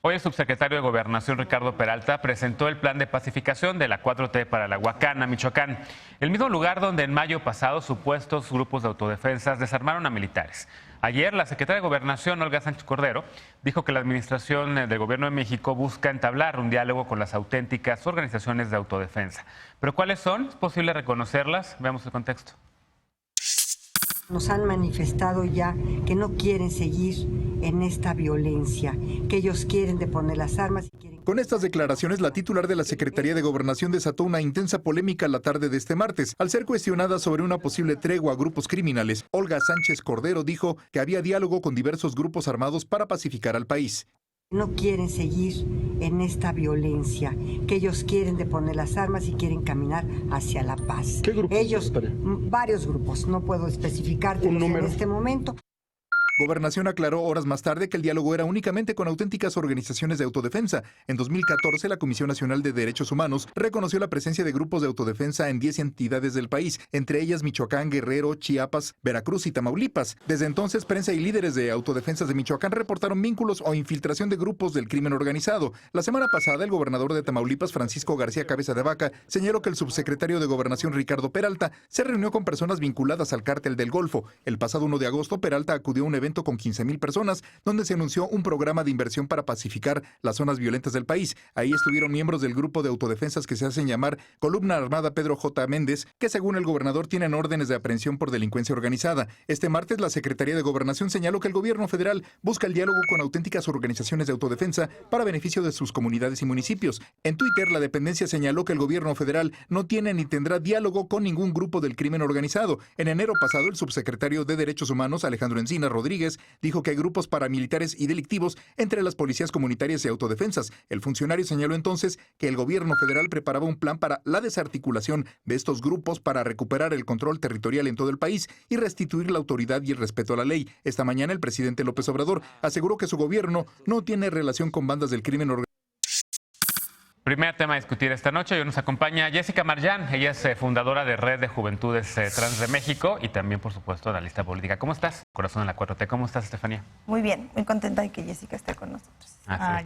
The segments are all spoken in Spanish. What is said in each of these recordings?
Hoy el subsecretario de Gobernación, Ricardo Peralta, presentó el plan de pacificación de la 4T para la Huacana, Michoacán, el mismo lugar donde en mayo pasado supuestos grupos de autodefensas desarmaron a militares. Ayer, la secretaria de Gobernación, Olga Sánchez Cordero, dijo que la administración del Gobierno de México busca entablar un diálogo con las auténticas organizaciones de autodefensa. ¿Pero cuáles son? ¿Es posible reconocerlas? Veamos el contexto. Nos han manifestado ya que no quieren seguir en esta violencia, que ellos quieren deponer las armas. Con estas declaraciones, la titular de la Secretaría de Gobernación desató una intensa polémica la tarde de este martes. Al ser cuestionada sobre una posible tregua a grupos criminales, Olga Sánchez Cordero dijo que había diálogo con diversos grupos armados para pacificar al país. No quieren seguir en esta violencia, que ellos quieren deponer las armas y quieren caminar hacia la paz. ¿Qué grupos? Ellos, varios grupos, no puedo especificarte en este momento. Gobernación aclaró horas más tarde que el diálogo era únicamente con auténticas organizaciones de autodefensa. En 2014, la Comisión Nacional de Derechos Humanos reconoció la presencia de grupos de autodefensa en 10 entidades del país, entre ellas Michoacán, Guerrero, Chiapas, Veracruz y Tamaulipas. Desde entonces, prensa y líderes de autodefensas de Michoacán reportaron vínculos o infiltración de grupos del crimen organizado. La semana pasada, el gobernador de Tamaulipas, Francisco García Cabeza de Vaca, señaló que el subsecretario de Gobernación, Ricardo Peralta, se reunió con personas vinculadas al cártel del Golfo. El pasado 1 de agosto, Peralta acudió a un evento con 15,000 personas, donde se anunció un programa de inversión para pacificar las zonas violentas del país. Ahí estuvieron miembros del grupo de autodefensas que se hacen llamar Columna Armada Pedro J. Méndez, que según el gobernador tienen órdenes de aprehensión por delincuencia organizada. Este martes, la Secretaría de Gobernación señaló que el gobierno federal busca el diálogo con auténticas organizaciones de autodefensa para beneficio de sus comunidades y municipios. En Twitter, la dependencia señaló que el gobierno federal no tiene ni tendrá diálogo con ningún grupo del crimen organizado. En enero pasado, el subsecretario de Derechos Humanos, Alejandro Encinas Rodríguez, dijo que hay grupos paramilitares y delictivos entre las policías comunitarias y autodefensas. El funcionario señaló entonces que el gobierno federal preparaba un plan para la desarticulación de estos grupos para recuperar el control territorial en todo el país y restituir la autoridad y el respeto a la ley. Esta mañana el presidente López Obrador aseguró que su gobierno no tiene relación con bandas del crimen organizado. Primer tema a discutir esta noche. Hoy nos acompaña Jessica Marjan. Ella es fundadora de Red de Juventudes Trans de México y también, por supuesto, analista política. ¿Cómo estás? Corazón en la 4T. ¿Cómo estás, Estefanía? Muy bien, muy contenta de que Jessica esté con nosotros.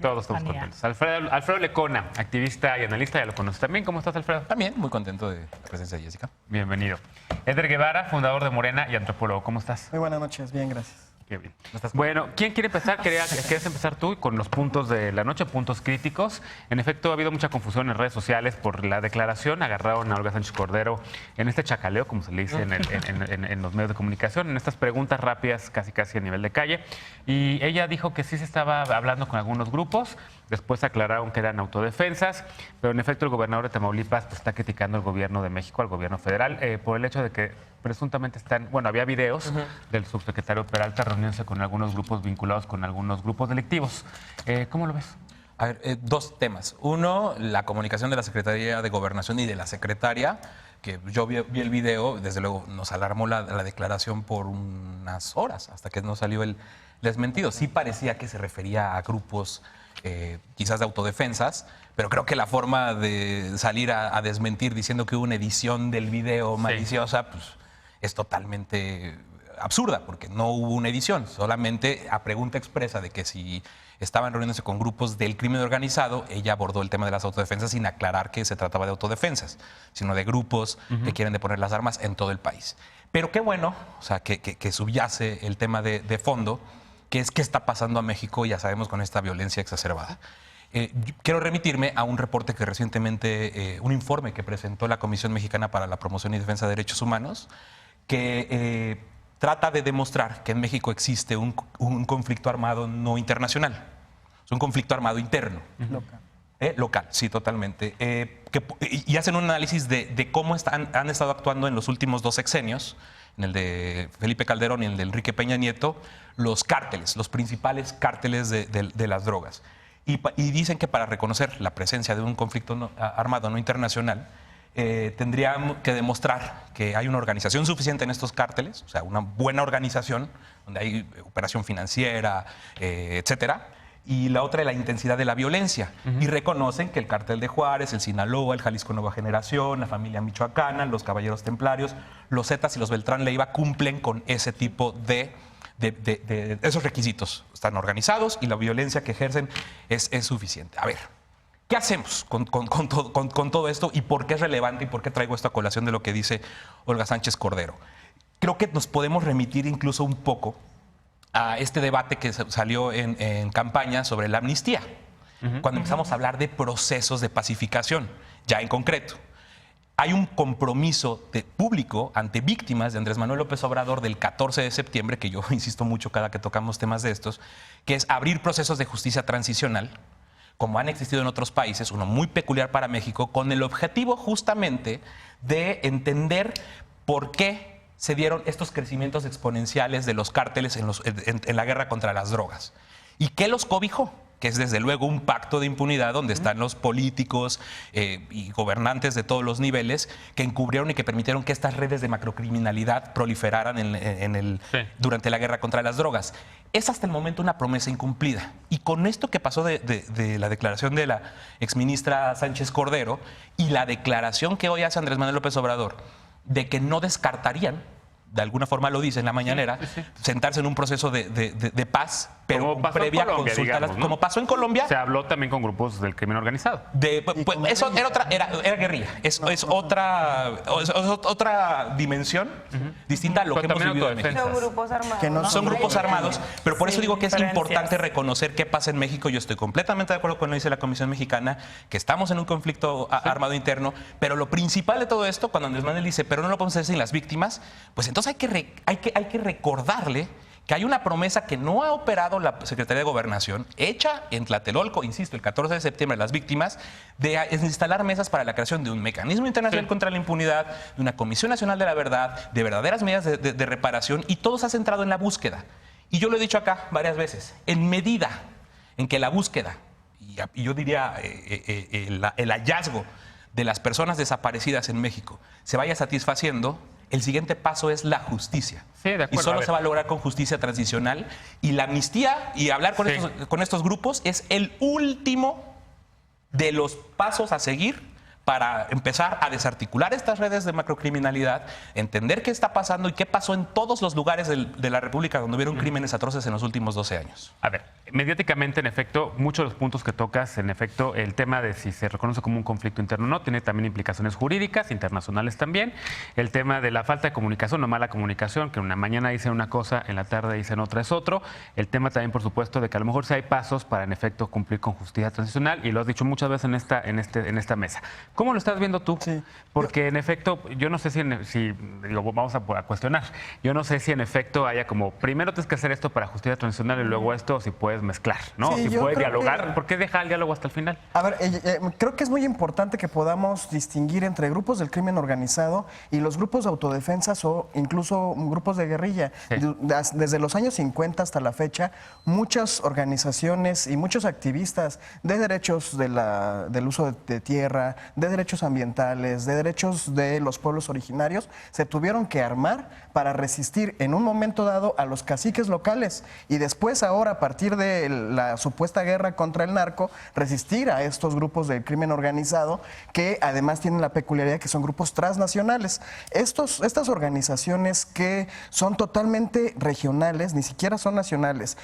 Todos estamos contentos. Alfredo Lecona, activista y analista, ya lo conoces también. ¿Cómo estás, Alfredo? También, muy contento de la presencia de Jessica. Bienvenido. Eder Guevara, fundador de Morena y antropólogo. ¿Cómo estás? Muy buenas noches, bien, gracias. Qué bien. Bueno, ¿quién quiere empezar? ¿Quieres empezar tú con los puntos de la noche, puntos críticos? En efecto, ha habido mucha confusión en redes sociales por la declaración. Agarraron a Olga Sánchez Cordero en este chacaleo, como se le dice en los medios de comunicación, en estas preguntas rápidas, casi a nivel de calle. Y ella dijo que sí se estaba hablando con algunos grupos. Después aclararon que eran autodefensas, pero en efecto el gobernador de Tamaulipas está criticando al gobierno de México, al gobierno federal, por el hecho de que presuntamente había videos del subsecretario Peralta reuniéndose con algunos grupos vinculados con algunos grupos delictivos. ¿Cómo lo ves? A ver, dos temas. Uno, la comunicación de la Secretaría de Gobernación y de la secretaria, que yo vi el video, desde luego nos alarmó la declaración por unas horas, hasta que no salió el desmentido. Sí parecía que se refería a grupos quizás de autodefensas, pero creo que la forma de salir a desmentir diciendo que hubo una edición del video maliciosa, pues es totalmente absurda, porque no hubo una edición, solamente a pregunta expresa de que si estaban reuniéndose con grupos del crimen organizado, ella abordó el tema de las autodefensas sin aclarar que se trataba de autodefensas, sino de grupos que quieren deponer las armas en todo el país. Pero qué bueno, o sea, que subyace el tema de fondo, que es qué está pasando a México, ya sabemos, con esta violencia exacerbada. Quiero remitirme a un reporte que recientemente, un informe que presentó la Comisión Mexicana para la Promoción y Defensa de Derechos Humanos, que trata de demostrar que en México existe un conflicto armado no internacional, es un conflicto armado interno. Local. Local, sí, totalmente. Y hacen un análisis de cómo han estado actuando en los últimos 2 sexenios, en el de Felipe Calderón y en el de Enrique Peña Nieto, los cárteles, los principales cárteles de las drogas. Y dicen que para reconocer la presencia de un conflicto armado no internacional, tendrían que demostrar que hay una organización suficiente en estos cárteles, o sea, una buena organización, donde hay operación financiera, etcétera. Y la otra es la intensidad de la violencia. Y reconocen que el Cártel de Juárez, el Sinaloa, el Jalisco Nueva Generación, la familia michoacana, los Caballeros Templarios, los Zetas y los Beltrán Leiva cumplen con ese tipo de de esos requisitos. Están organizados y la violencia que ejercen es suficiente. A ver, ¿qué hacemos con todo esto y por qué es relevante y por qué traigo esto a colación de lo que dice Olga Sánchez Cordero? Creo que nos podemos remitir incluso un poco a este debate que salió en campaña sobre la amnistía, cuando empezamos a hablar de procesos de pacificación, ya en concreto. Hay un compromiso público ante víctimas de Andrés Manuel López Obrador del 14 de septiembre, que yo insisto mucho cada que tocamos temas de estos, que es abrir procesos de justicia transicional, como han existido en otros países, uno muy peculiar para México, con el objetivo justamente de entender por qué se dieron estos crecimientos exponenciales de los cárteles en la guerra contra las drogas. ¿Y qué los cobijó? Que es desde luego un pacto de impunidad donde están los políticos y gobernantes de todos los niveles que encubrieron y que permitieron que estas redes de macrocriminalidad proliferaran durante la guerra contra las drogas. Es hasta el momento una promesa incumplida. Y con esto que pasó de la declaración de la exministra Sánchez Cordero y la declaración que hoy hace Andrés Manuel López Obrador de que no descartarían, de alguna forma lo dice en la mañanera, sentarse en un proceso de paz, pero previa consulta, digamos, ¿no? Como pasó en Colombia. Se habló también con grupos del crimen organizado. Eso era guerrilla. Es otra dimensión distinta a lo que hemos vivido en México. Son grupos armados. Son grupos armados, pero por eso digo que es importante reconocer qué pasa en México. Yo estoy completamente de acuerdo con lo que dice la Comisión Mexicana, que estamos en un conflicto armado interno, pero lo principal de todo esto, cuando Andrés Manuel dice, pero no lo podemos hacer sin las víctimas, pues entonces hay que recordarle que hay una promesa que no ha operado la Secretaría de Gobernación, hecha en Tlatelolco, insisto, el 14 de septiembre, las víctimas, de instalar mesas para la creación de un mecanismo internacional contra la impunidad, de una Comisión Nacional de la Verdad, de verdaderas medidas de reparación, y todo se ha centrado en la búsqueda. Y yo lo he dicho acá varias veces, en medida en que la búsqueda, y yo diría el hallazgo de las personas desaparecidas en México se vaya satisfaciendo, el siguiente paso es la justicia. Sí, de acuerdo. Y solo se va a lograr con justicia transicional. Y la amnistía y hablar con estos grupos es el último de los pasos a seguir para empezar a desarticular estas redes de macrocriminalidad, entender qué está pasando y qué pasó en todos los lugares de la República donde hubieron crímenes atroces en los últimos 12 años. A ver, mediáticamente, en efecto, muchos de los puntos que tocas, en efecto, el tema de si se reconoce como un conflicto interno o no, tiene también implicaciones jurídicas, internacionales también. El tema de la falta de comunicación o mala comunicación, que una mañana dicen una cosa, en la tarde dicen otra es otro. El tema también, por supuesto, de que a lo mejor sí hay pasos para, en efecto, cumplir con justicia transicional, y lo has dicho muchas veces en esta mesa. ¿Cómo lo estás viendo tú? Sí. Porque en efecto, yo no sé si vamos a cuestionar, yo no sé si en efecto haya como, primero tienes que hacer esto para justicia transicional y luego esto, si puedes mezclar, ¿no? Sí, si puedes dialogar, ¿por qué deja el diálogo hasta el final? A ver, creo que es muy importante que podamos distinguir entre grupos del crimen organizado y los grupos de autodefensas o incluso grupos de guerrilla. Sí. Desde los años 50 hasta la fecha, muchas organizaciones y muchos activistas de derechos del uso de tierra, de derechos ambientales, de derechos de los pueblos originarios, se tuvieron que armar para resistir en un momento dado a los caciques locales y después ahora, a partir de la supuesta guerra contra el narco, resistir a estos grupos del crimen organizado que además tienen la peculiaridad que son grupos transnacionales. Estas organizaciones que son totalmente regionales, ni siquiera son nacionales,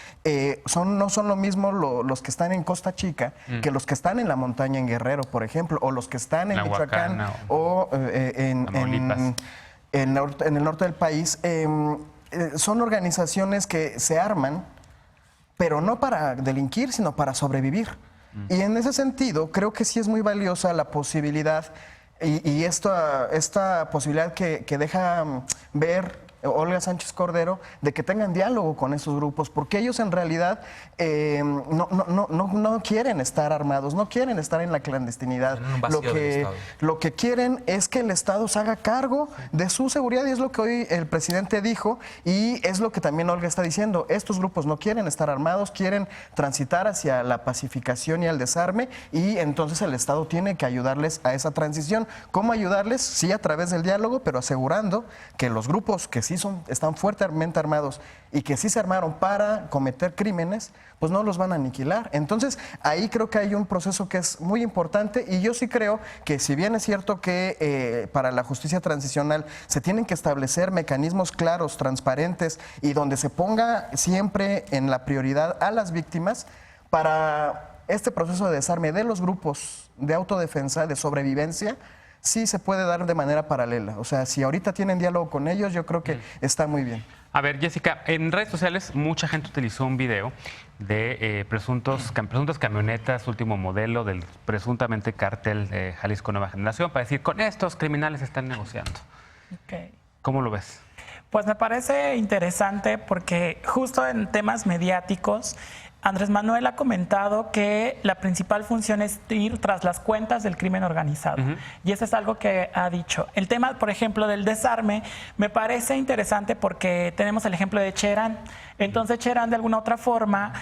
no son lo mismo los que están en Costa Chica que los que están en la montaña en Guerrero, por ejemplo, o los que están en Michoacán o en el norte del país. Son organizaciones que se arman, pero no para delinquir, sino para sobrevivir. Y en ese sentido, creo que sí es muy valiosa la posibilidad y esta posibilidad que deja ver Olga Sánchez Cordero, de que tengan diálogo con esos grupos, porque ellos en realidad no quieren estar armados, no quieren estar en la clandestinidad. Lo que quieren es que el Estado se haga cargo de su seguridad, y es lo que hoy el presidente dijo, y es lo que también Olga está diciendo. Estos grupos no quieren estar armados, quieren transitar hacia la pacificación y el desarme, y entonces el Estado tiene que ayudarles a esa transición. ¿Cómo ayudarles? Sí, a través del diálogo, pero asegurando que los grupos que sí sí están fuertemente armados y que sí se armaron para cometer crímenes, pues no los van a aniquilar. Entonces, ahí creo que hay un proceso que es muy importante y yo sí creo que si bien es cierto que para la justicia transicional se tienen que establecer mecanismos claros, transparentes y donde se ponga siempre en la prioridad a las víctimas para este proceso de desarme de los grupos de autodefensa, de sobrevivencia, sí se puede dar de manera paralela. O sea, si ahorita tienen diálogo con ellos, yo creo que está muy bien. A ver, Jessica, en redes sociales mucha gente utilizó un video de presuntas camionetas último modelo del presuntamente cártel de Jalisco Nueva Generación para decir, con estos criminales están negociando. Okay. ¿Cómo lo ves? Pues me parece interesante porque justo en temas mediáticos, Andrés Manuel ha comentado que la principal función es ir tras las cuentas del crimen organizado. Y eso es algo que ha dicho. El tema, por ejemplo, del desarme, me parece interesante porque tenemos el ejemplo de Cherán. Entonces, Cherán, de alguna otra forma,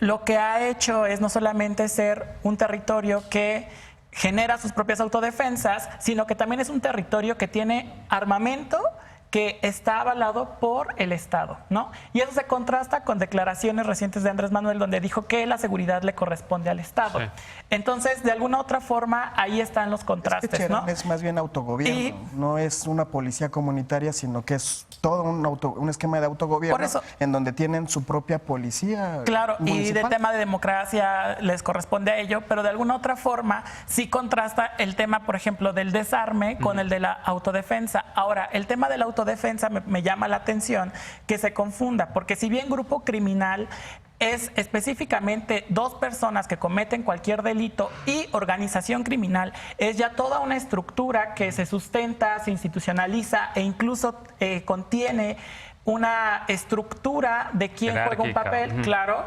lo que ha hecho es no solamente ser un territorio que genera sus propias autodefensas, sino que también es un territorio que tiene armamento que está avalado por el Estado, ¿no? Y eso se contrasta con declaraciones recientes de Andrés Manuel donde dijo que la seguridad le corresponde al Estado. Sí. Entonces, de alguna otra forma, ahí están los contrastes, es que Cherán, ¿no? Es más bien autogobierno, no es una policía comunitaria, sino que es todo un esquema de autogobierno por eso, en donde tienen su propia policía. Claro, municipal. Y de tema de democracia les corresponde a ello, pero de alguna otra forma sí contrasta el tema, por ejemplo, del desarme con el de la autodefensa. Ahora, el tema de la autodefensa me llama la atención que se confunda, porque si bien grupo criminal es específicamente dos personas que cometen cualquier delito y organización criminal es ya toda una estructura que se sustenta, se institucionaliza e incluso contiene una estructura de quién juega un papel, claro.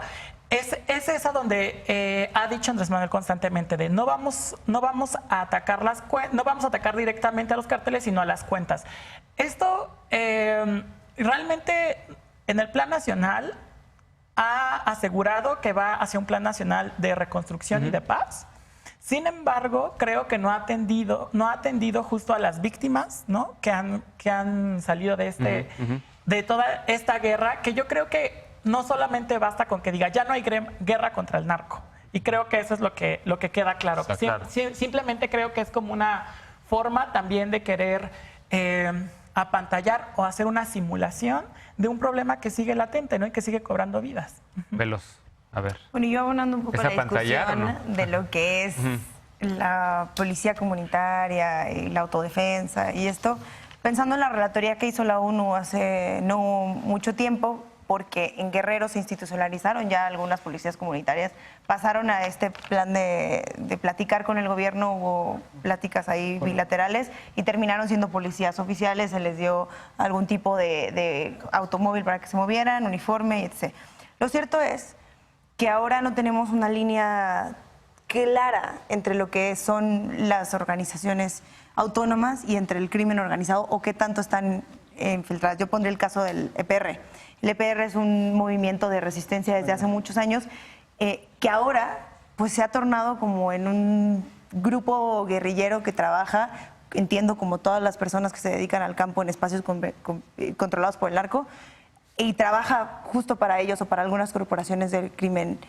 Es esa donde ha dicho Andrés Manuel constantemente de no vamos a atacar no vamos a atacar directamente a los cárteles, sino a las cuentas. Esto realmente en el plan nacional ha asegurado que va hacia un plan nacional de reconstrucción y de paz. Sin embargo, creo que no ha atendido justo a las víctimas, ¿no? que han salido de de toda esta guerra, que yo creo que no solamente basta con que diga ya no hay guerra contra el narco. Y creo que eso es lo que queda claro. Simplemente creo que es como una forma también de querer apantallar o hacer una simulación de un problema que sigue latente, ¿no? Y que sigue cobrando vidas. Velos, a ver. Bueno, y yo abonando un poco la discusión, ¿no?, de lo que es la policía comunitaria y la autodefensa y esto, pensando en la relatoría que hizo la ONU hace no mucho tiempo, porque en Guerrero se institucionalizaron ya algunas policías comunitarias, pasaron a este plan de platicar con el gobierno, hubo pláticas ahí bilaterales y terminaron siendo policías oficiales, se les dio algún tipo de automóvil para que se movieran, uniforme, etc. Lo cierto es que ahora no tenemos una línea clara entre lo que son las organizaciones autónomas y entre el crimen organizado o qué tanto están infiltradas. Yo pondré el caso del EPR. El EPR es un movimiento de resistencia desde hace muchos años que ahora pues se ha tornado como en un grupo guerrillero que trabaja, entiendo, como todas las personas que se dedican al campo en espacios controlados por el narco, y trabaja justo para ellos o para algunas corporaciones del crimen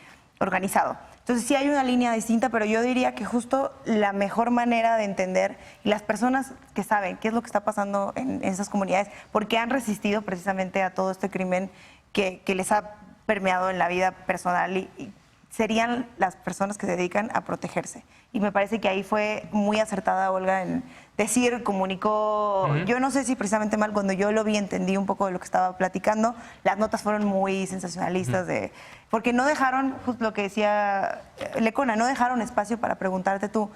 organizado. Entonces sí hay una línea distinta, pero yo diría que justo la mejor manera de entender, y las personas que saben qué es lo que está pasando en esas comunidades, porque han resistido precisamente a todo este crimen que les ha permeado en la vida personal, y serían las personas que se dedican a protegerse. Y me parece que ahí fue muy acertada Olga en decir, comunicó, yo no sé si precisamente mal, cuando yo lo vi entendí un poco de lo que estaba platicando, las notas fueron muy sensacionalistas, porque no dejaron, justo lo que decía Lecona, no dejaron espacio para preguntarte tú.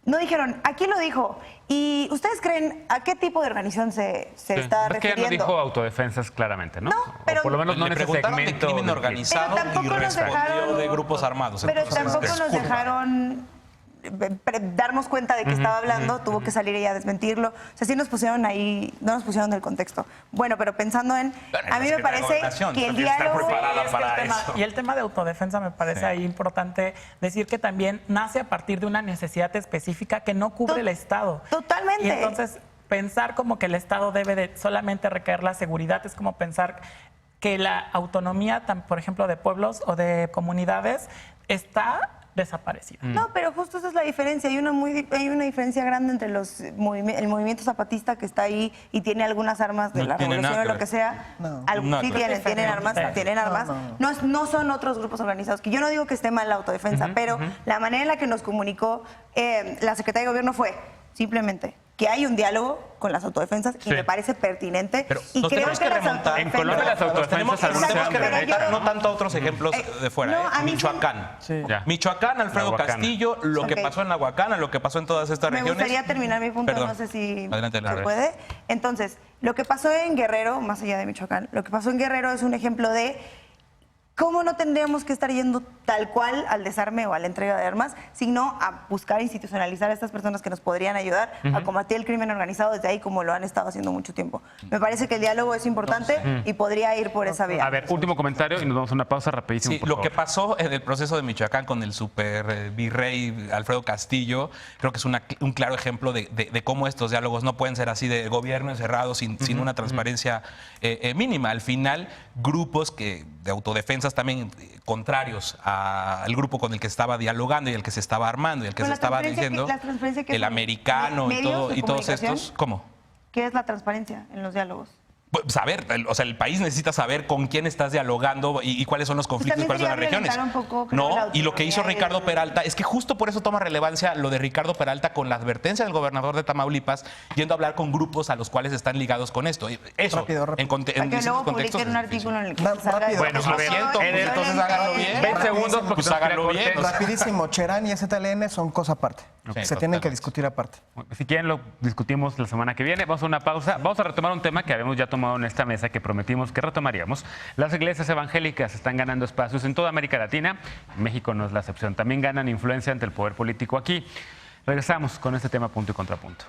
No dijeron, aquí lo dijo, y ¿ustedes creen a qué tipo de organización se está refiriendo? Es que ella no dijo autodefensas claramente, ¿no? No, pero o por lo menos no en ese preguntaron segmento de crimen organizado y respondió de grupos armados. Pero Entonces, tampoco nos dejaron darnos cuenta de que estaba hablando, tuvo que salir ella a desmentirlo. O sea, sí nos pusieron ahí, no nos pusieron del contexto. Bueno, pero pensando en, a mí me parece que el diálogo... Y el tema de autodefensa me parece ahí importante decir que también nace a partir de una necesidad específica que no cubre el Estado. Totalmente. Y entonces pensar como que el Estado debe de solamente recaer la seguridad es como pensar que la autonomía, por ejemplo, de pueblos o de comunidades está desaparecida. No, pero justo esa es la diferencia. Hay una diferencia grande entre el movimiento zapatista que está ahí y tiene algunas armas de la revolución o lo que sea. Sí tienen armas, No son otros grupos organizados. Que yo no digo que esté mal la autodefensa, pero la manera en la que nos comunicó la Secretaría de Gobierno fue simplemente que hay un diálogo con las autodefensas y me parece pertinente. Pero y nos creo tenemos que remontar. En Colombia las autodefensas tenemos que remontar no tanto a otros ejemplos de fuera. Michoacán. Michoacán, Alfredo Castillo, lo que pasó en Aguacán, lo que pasó en todas estas regiones. Me gustaría terminar mi punto, no sé si adelante, se puede. Entonces, lo que pasó en Guerrero, más allá de Michoacán, lo que pasó en Guerrero es un ejemplo de cómo no tendríamos que estar yendo tal cual al desarme o a la entrega de armas, sino a buscar institucionalizar a estas personas que nos podrían ayudar a combatir el crimen organizado desde ahí, como lo han estado haciendo mucho tiempo. Me parece que el diálogo es importante y podría ir por esa vía. A ver, último comentario y nos vamos a una pausa rapidísimo. Sí, lo que pasó en el proceso de Michoacán con el super virrey Alfredo Castillo, creo que es un claro ejemplo de cómo estos diálogos no pueden ser así de gobierno encerrado sin una transparencia mínima. Al final, grupos de autodefensa también contrarios al grupo con el que estaba dialogando y el que se estaba armando y el que se estaba diciendo, el americano y todos estos. ¿Cómo? ¿Qué es la transparencia en los diálogos? Saber, o sea, el país necesita saber con quién estás dialogando y cuáles son los conflictos, cuáles son las regiones. Y lo que hizo Ricardo Peralta es que justo por eso toma relevancia lo de Ricardo Peralta con la advertencia del gobernador de Tamaulipas yendo a hablar con grupos a los cuales están ligados con esto. Eso, rápido. En que luego publiquen un artículo en el que rápido. Bueno, a ver, entonces háganlo bien. 20 segundos porque pues háganlo bien. Rapidísimo, Cherán y ZLN son cosa aparte. Se tienen que discutir aparte. Si quieren lo discutimos la semana que viene. Vamos a una pausa. Vamos a retomar un tema que habíamos ya tomado en esta mesa que prometimos que retomaríamos. Las iglesias evangélicas están ganando espacios en toda América Latina. México no es la excepción. También ganan influencia ante el poder político aquí. Regresamos con este tema punto y contrapunto.